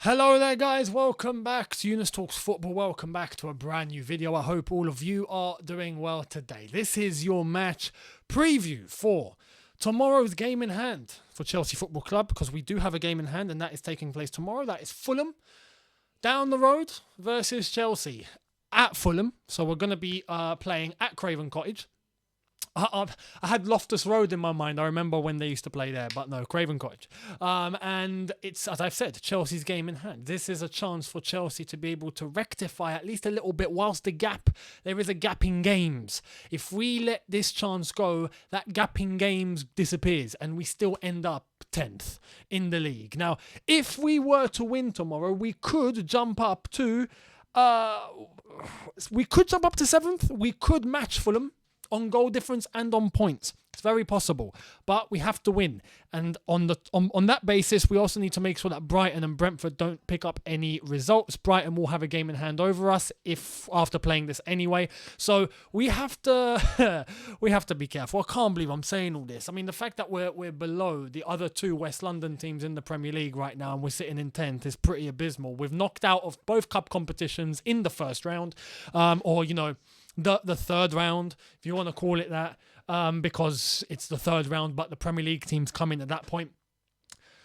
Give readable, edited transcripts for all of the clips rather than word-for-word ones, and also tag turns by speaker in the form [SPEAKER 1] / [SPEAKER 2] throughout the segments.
[SPEAKER 1] Hello there guys, welcome back to Younes Talks Football, welcome back to a brand new video. I hope all of you are doing well today. This is your match preview for tomorrow's game in hand for Chelsea Football Club, because we do have a game in hand and that is taking place tomorrow. That is Fulham down the road versus Chelsea at Fulham. So we're going to be playing at Craven Cottage. I had Loftus Road in my mind. I remember when they used to play there, but no, Craven Cottage. And it's, as I've said, Chelsea's game in hand. This is a chance for Chelsea to be able to rectify at least a little bit whilst there is a gap in games. If we let this chance go, that gap in games disappears and we still end up 10th in the league. Now, if we were to win tomorrow, we could jump up to 7th. We could match Fulham on goal difference and on points. It's very possible, but we have to win. And on that basis, we also need to make sure that Brighton and Brentford don't pick up any results. Brighton will have a game in hand over us after playing this anyway. So we have to be careful. I can't believe I'm saying all this. I mean, the fact that we're below the other two West London teams in the Premier League right now and we're sitting in 10th is pretty abysmal. We've knocked out of both cup competitions in the first round, the third round, if you want to call it that, because it's the third round, but the Premier League teams come in at that point.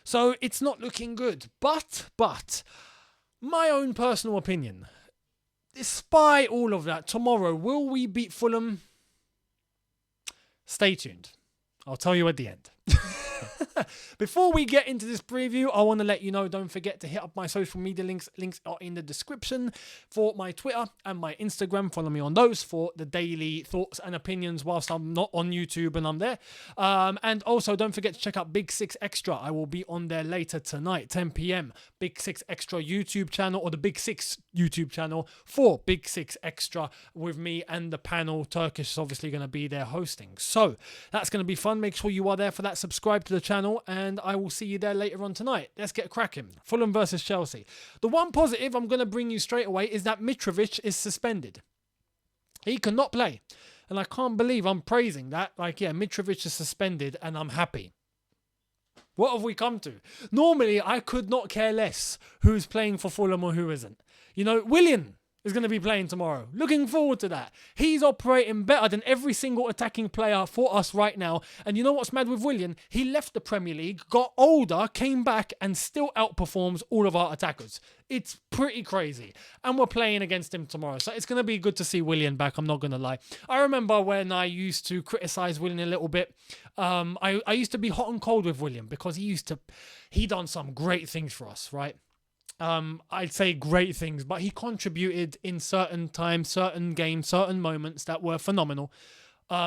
[SPEAKER 1] So it's not looking good. But, my own personal opinion, despite all of that, tomorrow, will we beat Fulham? Stay tuned. I'll tell you at the end. Before we get into this preview, I want to let you know, don't forget to hit up my social media links. Links are in the description for my Twitter and my Instagram. Follow me on those for the daily thoughts and opinions whilst I'm not on YouTube and I'm there. And also, don't forget to check out Big Six Extra. I will be on there later tonight, 10 p.m. Big Six Extra YouTube channel, or the Big Six YouTube channel for Big Six Extra with me and the panel. Turkish is obviously going to be there hosting. So that's going to be fun. Make sure you are there for that. Subscribe to the channel and I will see you there later on tonight. Let's get cracking. Fulham versus Chelsea. The one positive I'm going to bring you straight away is that Mitrovic is suspended. He cannot play. And I can't believe I'm praising that. Mitrovic is suspended and I'm happy. What have we come to? Normally, I could not care less who's playing for Fulham or who isn't. Willian is going to be playing tomorrow. Looking forward to that. He's operating better than every single attacking player for us right now. And you know what's mad with Willian? He left the Premier League, got older, came back, and still outperforms all of our attackers. It's pretty crazy. And we're playing against him tomorrow. So it's going to be good to see Willian back, I'm not going to lie. I remember when I used to criticize Willian a little bit. I used to be hot and cold with Willian because he done some great things for us, right? I'd say great things, but he contributed in certain times, certain games, certain moments that were phenomenal.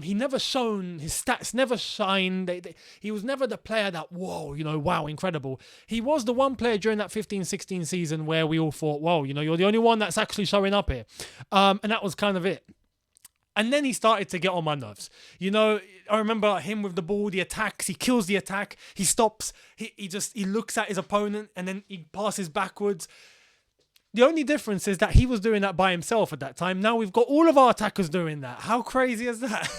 [SPEAKER 1] He never shone, his stats never shined. He was never the player that, wow, incredible. He was the one player during that 15-16 season where we all thought, whoa, you're the only one that's actually showing up here. And that was kind of it. And then he started to get on my nerves. I remember him with the ball, the attacks, he kills the attack, he stops, he looks at his opponent and then he passes backwards. The only difference is that he was doing that by himself at that time. Now we've got all of our attackers doing that. How crazy is that?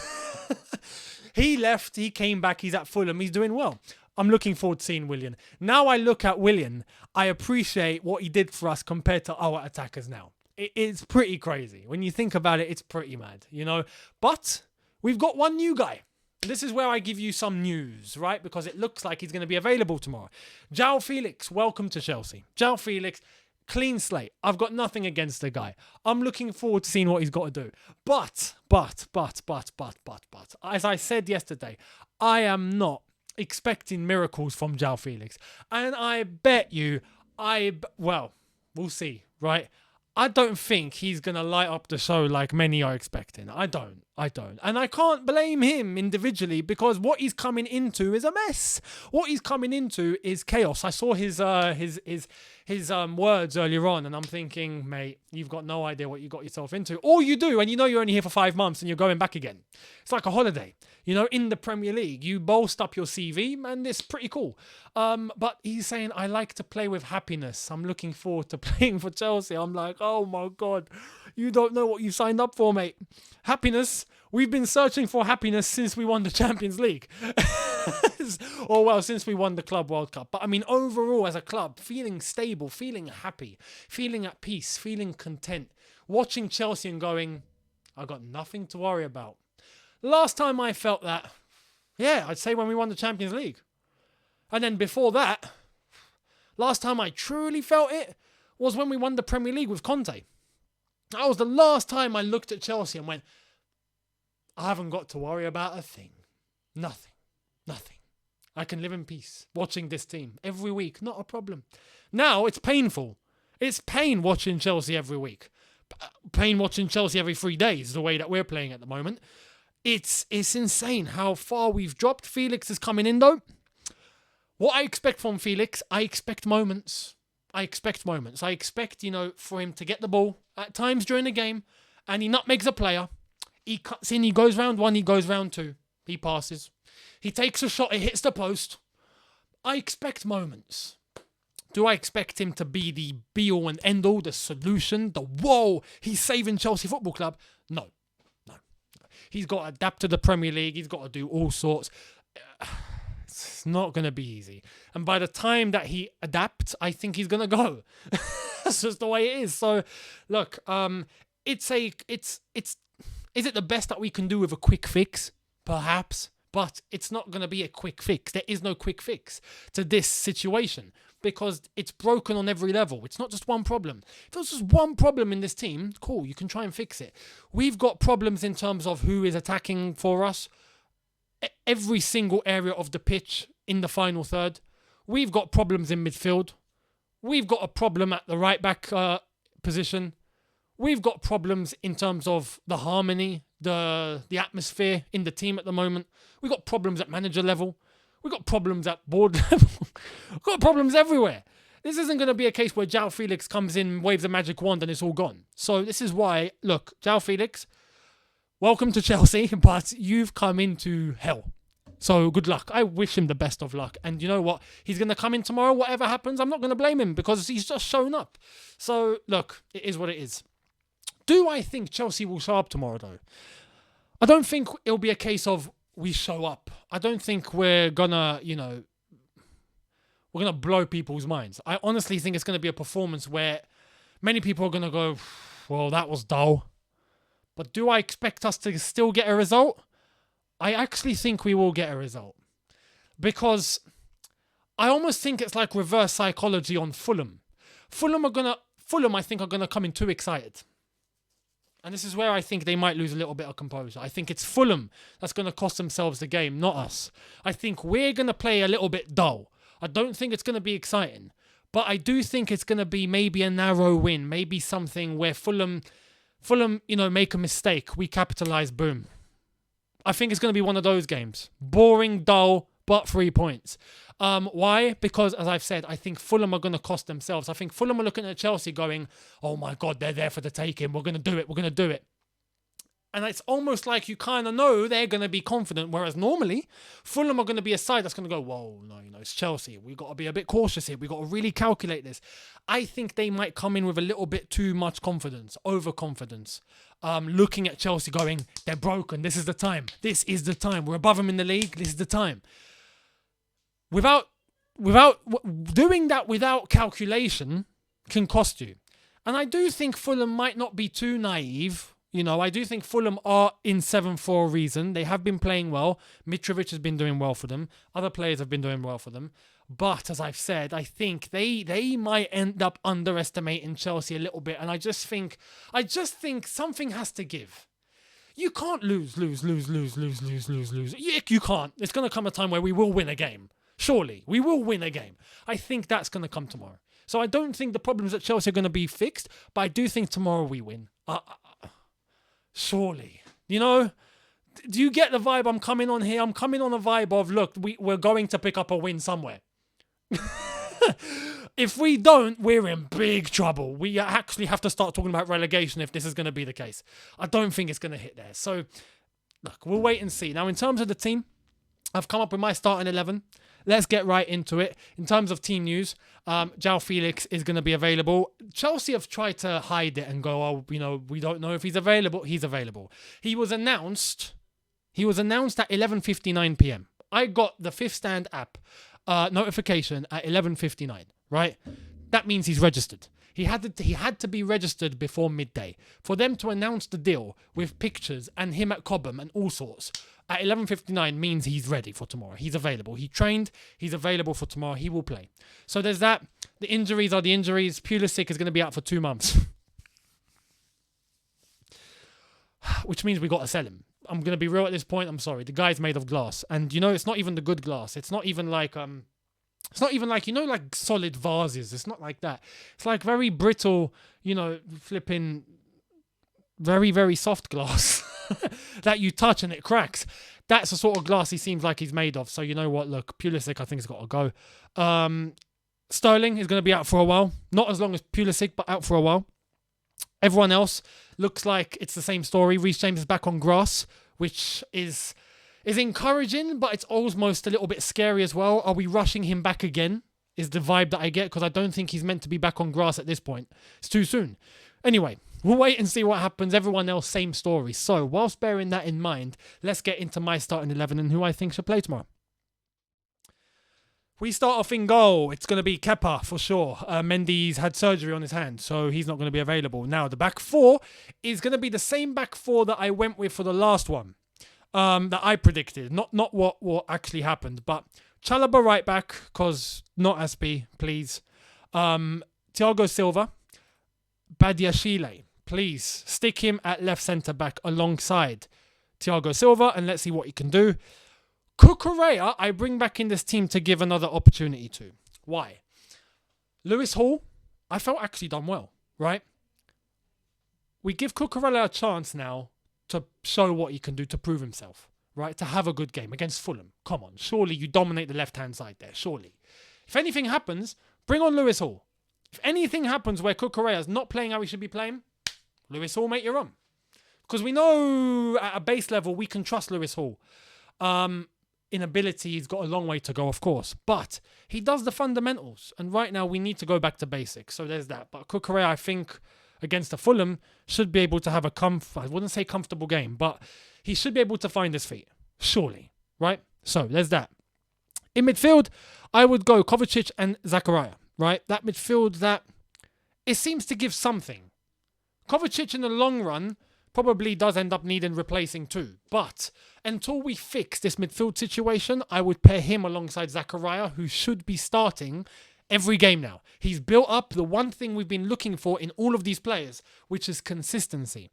[SPEAKER 1] He left, he came back, he's at Fulham, he's doing well. I'm looking forward to seeing Willian. Now I look at Willian, I appreciate what he did for us compared to our attackers now. It's pretty crazy. When you think about it, it's pretty mad, But we've got one new guy. This is where I give you some news, right? Because it looks like he's going to be available tomorrow. Joao Felix, welcome to Chelsea. Joao Felix, clean slate. I've got nothing against the guy. I'm looking forward to seeing what he's got to do. But, as I said yesterday, I am not expecting miracles from Joao Felix. And I bet you, we'll see, right? I don't think he's going to light up the show like many are expecting. I don't. And I can't blame him individually because what he's coming into is a mess. What he's coming into is chaos. I saw his words earlier on and I'm thinking, mate, you've got no idea what you got yourself into. Or you do, and you're only here for 5 months and you're going back again. It's like a holiday. In the Premier League, you bolster up your CV and it's pretty cool. But he's saying, I like to play with happiness. I'm looking forward to playing for Chelsea. I'm like, oh my God, you don't know what you signed up for, mate. Happiness. We've been searching for happiness since we won the Champions League. Or, well, since we won the Club World Cup. But, I mean, overall, as a club, feeling stable, feeling happy, feeling at peace, feeling content, watching Chelsea and going, I got nothing to worry about. Last time I felt that, yeah, I'd say when we won the Champions League. And then before that, last time I truly felt it was when we won the Premier League with Conte. That was the last time I looked at Chelsea and went, I haven't got to worry about a thing. Nothing. I can live in peace watching this team every week. Not a problem. Now it's painful. It's pain watching Chelsea every week. Pain watching Chelsea every 3 days, the way that we're playing at the moment. It's insane how far we've dropped. Felix is coming in though. What I expect from Felix, I expect moments. I expect, for him to get the ball at times during the game and he nutmegs a player. He cuts in, he goes round one, he goes round two. He passes. He takes a shot, it hits the post. I expect moments. Do I expect him to be the be-all and end-all, the solution, the whoa, he's saving Chelsea Football Club? No. He's got to adapt to the Premier League. He's got to do all sorts. It's not going to be easy. And by the time that he adapts, I think he's going to go. That's just the way it is. So, look, is it the best that we can do with a quick fix? Perhaps. But it's not going to be a quick fix. There is no quick fix to this situation because it's broken on every level. It's not just one problem. If there's just one problem in this team, cool, you can try and fix it. We've got problems in terms of who is attacking for us. Every single area of the pitch in the final third. We've got problems in midfield. We've got a problem at the right back position. We've got problems in terms of the harmony, the atmosphere in the team at the moment. We've got problems at manager level. We've got problems at board level. We've got problems everywhere. This isn't going to be a case where Joao Felix comes in, waves a magic wand and it's all gone. So this is why, look, Joao Felix, welcome to Chelsea, but you've come into hell. So good luck. I wish him the best of luck. And you know what? He's going to come in tomorrow, whatever happens. I'm not going to blame him because he's just shown up. So look, it is what it is. Do I think Chelsea will show up tomorrow, though? I don't think it'll be a case of we show up. I don't think we're gonna, we're gonna blow people's minds. I honestly think it's gonna be a performance where many people are gonna go, well, that was dull. But do I expect us to still get a result? I actually think we will get a result. Because I almost think it's like reverse psychology on Fulham. Fulham, I think, are gonna come in too excited. And this is where I think they might lose a little bit of composure. I think it's Fulham that's going to cost themselves the game, not us. I think we're going to play a little bit dull. I don't think it's going to be exciting. But I do think it's going to be maybe a narrow win. Maybe something where Fulham, make a mistake. We capitalise, boom. I think it's going to be one of those games. Boring, dull, but 3 points. Why? Because, as I've said, I think Fulham are going to cost themselves. I think Fulham are looking at Chelsea going, oh my God, they're there for the taking. We're going to do it. And it's almost like you kind of know they're going to be confident, whereas normally Fulham are going to be a side that's going to go, whoa, no, it's Chelsea. We've got to be a bit cautious here. We've got to really calculate this. I think they might come in with a little bit too much confidence, overconfidence. Looking at Chelsea going, they're broken. This is the time. We're above them in the league. This is the time. Without doing that without calculation can cost you. And I do think Fulham might not be too naive. I do think Fulham are in 7 for a reason. They have been playing well. Mitrovic has been doing well for them. Other players have been doing well for them. But as I've said, I think they might end up underestimating Chelsea a little bit. And I just think something has to give. You can't lose. You can't. It's going to come a time where we will win a game. Surely, we will win a game. I think that's going to come tomorrow. So I don't think the problems at Chelsea are going to be fixed, but I do think tomorrow we win. Surely. Do you get the vibe I'm coming on here? I'm coming on a vibe of, look, we're going to pick up a win somewhere. If we don't, we're in big trouble. We actually have to start talking about relegation if this is going to be the case. I don't think it's going to hit there. So, look, we'll wait and see. Now, in terms of the team, I've come up with my starting 11. Let's get right into it. In terms of team news, Joao Felix is going to be available. Chelsea have tried to hide it and go, we don't know if he's available. He's available. He was announced at 11:59 p.m. I got the Fifth Stand app notification at 11:59, right? That means he's registered. He had to be registered before midday. For them to announce the deal with pictures and him at Cobham and all sorts at 11:59 means he's ready for tomorrow. He's available. He trained. He's available for tomorrow. He will play. So there's that. The injuries are the injuries. Pulisic is going to be out for 2 months. Which means we got to sell him. I'm going to be real at this point. I'm sorry. The guy's made of glass. And, it's not even the good glass. It's not even like... It's not even like, like solid vases. It's not like that. It's like very brittle, flipping very, very soft glass that you touch and it cracks. That's the sort of glass he seems like he's made of. So you know what? Look, Pulisic, I think, has got to go. Sterling is going to be out for a while. Not as long as Pulisic, but out for a while. Everyone else looks like it's the same story. Reece James is back on grass, which is encouraging, but it's almost a little bit scary as well. Are we rushing him back again? Is the vibe that I get, because I don't think he's meant to be back on grass at this point. It's too soon. Anyway, we'll wait and see what happens. Everyone else, same story. So, whilst bearing that in mind, let's get into my starting 11 and who I think should play tomorrow. We start off in goal. It's going to be Kepa for sure. Mendy's had surgery on his hand, so he's not going to be available. Now, the back four is going to be the same back four that I went with for the last one. That I predicted. Not what actually happened, but Chalobah right back, because not Aspi, please. Thiago Silva. Badiashile, please. Stick him at left centre-back alongside Thiago Silva, and let's see what he can do. Cucurella, I bring back in this team to give another opportunity to. Why? Lewis Hall, I felt actually done well, right? We give Cucurella a chance now to show what he can do, to prove himself, right? To have a good game against Fulham. Come on, surely you dominate the left-hand side there, surely. If anything happens, bring on Lewis Hall. If anything happens where Cucurella's not playing how he should be playing, Lewis Hall, mate, you're on. Because we know at a base level we can trust Lewis Hall. In ability, he's got a long way to go, of course. But he does the fundamentals. And right now, we need to go back to basics. So there's that. But Cucurella, I think, against the Fulham, should be able to have I wouldn't say comfortable game, but he should be able to find his feet. Surely. Right? So there's that. In midfield, I would go Kovacic and Zakaria. Right? That midfield that it seems to give something. Kovacic in the long run probably does end up needing replacing too. But until we fix this midfield situation, I would pair him alongside Zakaria, who should be starting every game now. He's built up the one thing we've been looking for in all of these players, which is consistency.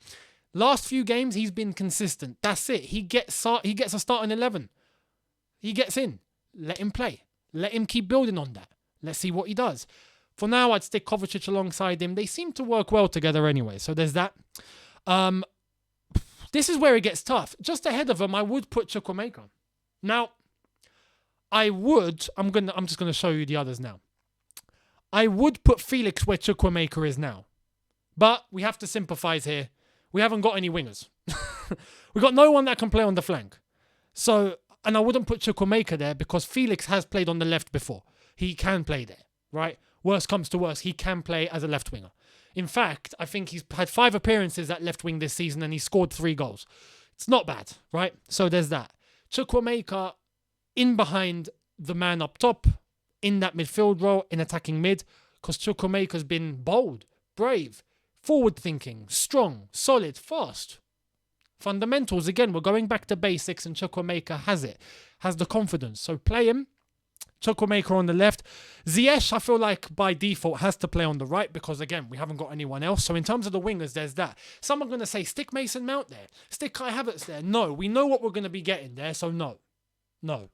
[SPEAKER 1] Last few games, he's been consistent. That's it. He gets a starting 11. He gets in. Let him play. Let him keep building on that. Let's see what he does. For now, I'd stick Kovacic alongside him. They seem to work well together anyway, so there's that. This is where it gets tough. Just ahead of him, I would put Chukwuemeka. Now, I'm just going to show you the others now. I would put Felix where Chukwuemeka is now. But we have to sympathise here. We haven't got any wingers. We've got no one that can play on the flank. So, and I wouldn't put Chukwuemeka there because Felix has played on the left before. He can play there, right? Worst comes to worst, he can play as a left winger. In fact, I think he's had 5 appearances at left wing this season and he scored 3 goals. It's not bad, right? So there's that. Chukwuemeka in behind the man up top, in that midfield role, in attacking mid, because Chukwuemeka's been bold, brave, forward-thinking, strong, solid, fast. Fundamentals, again, we're going back to basics and Chukwuemeka has the confidence. So play him. Chukwuemeka on the left. Ziyech, I feel like by default has to play on the right because, again, we haven't got anyone else. So in terms of the wingers, there's that. Some are going to say, stick Mason Mount there. Stick Kai Havertz there. No, we know what we're going to be getting there, so no. No.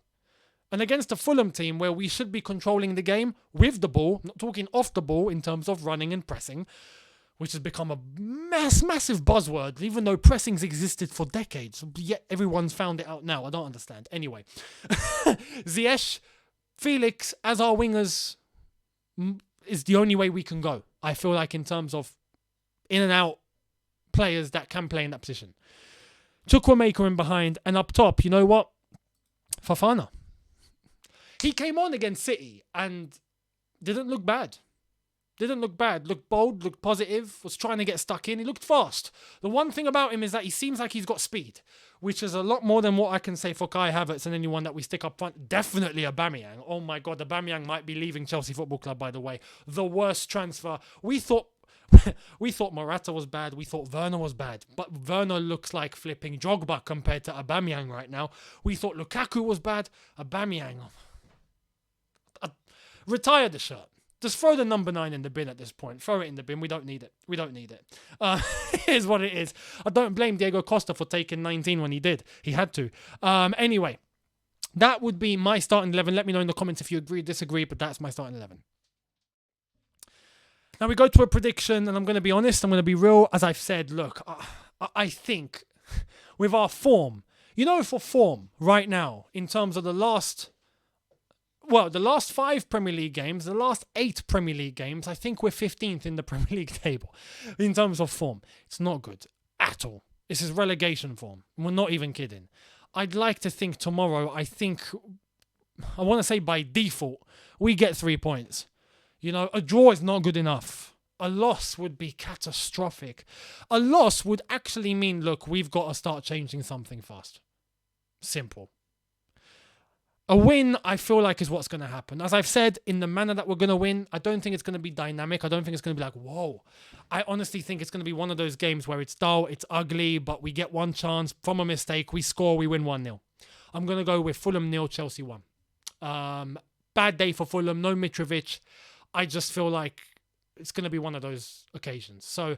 [SPEAKER 1] And against the Fulham team where we should be controlling the game with the ball, not talking off the ball in terms of running and pressing, which has become a massive buzzword, even though pressing's existed for decades. Yet everyone's found it out now. I don't understand. Anyway. Ziyech, Felix, as our wingers, is the only way we can go. I feel like in terms of in and out players that can play in that position. Chukwuemeka in behind, and up top, you know what? Fofana. He came on against City and didn't look bad. Didn't look bad. Looked bold, looked positive, was trying to get stuck in. He looked fast. The one thing about him is that he seems like he's got speed, which is a lot more than what I can say for Kai Havertz and anyone that we stick up front. Definitely Aubameyang. Oh my God, Aubameyang might be leaving Chelsea Football Club, by the way. The worst transfer. We thought Morata was bad. We thought Werner was bad. But Werner looks like flipping Drogba compared to Aubameyang right now. We thought Lukaku was bad. Aubameyang. Retire the shirt. Just throw the number 9 in the bin at this point. Throw it in the bin. We don't need it. We don't need it. Here's what it is. I don't blame Diego Costa for taking 19 when he did. He had to. Anyway, that would be my starting 11. Let me know in the comments if you agree or disagree, but that's my starting 11. Now we go to a prediction, and I'm going to be honest. I'm going to be real. As I've said, look, I think with our form, for form right now, in terms of the last 5 Premier League games, the last 8 Premier League games, I think we're 15th in the Premier League table in terms of form. It's not good at all. This is relegation form. We're not even kidding. I'd like to think tomorrow, I want to say by default, we get 3 points. A draw is not good enough. A loss would be catastrophic. A loss would actually mean, look, we've got to start changing something fast. Simple. A win, I feel like, is what's going to happen. As I've said, in the manner that we're going to win, I don't think it's going to be dynamic. I don't think it's going to be like, whoa. I honestly think it's going to be one of those games where it's dull, it's ugly, but we get one chance from a mistake, we score, we win 1-0. I'm going to go with Fulham 0, Chelsea 1. Bad day for Fulham, no Mitrovic. I just feel like it's going to be one of those occasions. So,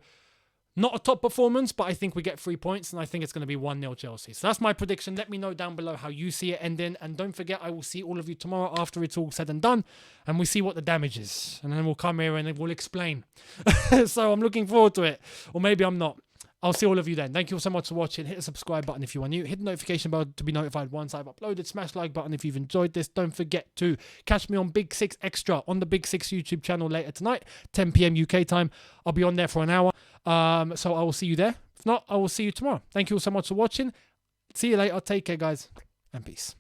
[SPEAKER 1] not a top performance, but I think we get 3 points, and I think it's going to be 1-0 Chelsea. So that's my prediction. Let me know down below how you see it ending. And don't forget, I will see all of you tomorrow after it's all said and done, and we see what the damage is. And then we'll come here and we'll explain. So I'm looking forward to it. Or maybe I'm not. I'll see all of you then. Thank you all so much for watching. Hit the subscribe button if you are new. Hit the notification bell to be notified once I've uploaded. Smash the like button if you've enjoyed this. Don't forget to catch me on Big 6 Extra on the Big 6 YouTube channel later tonight, 10 p.m. UK time. I'll be on there for an hour. So I will see you there. If not, I will see you tomorrow. Thank you all so much for watching. See you later. Take care, guys, and peace.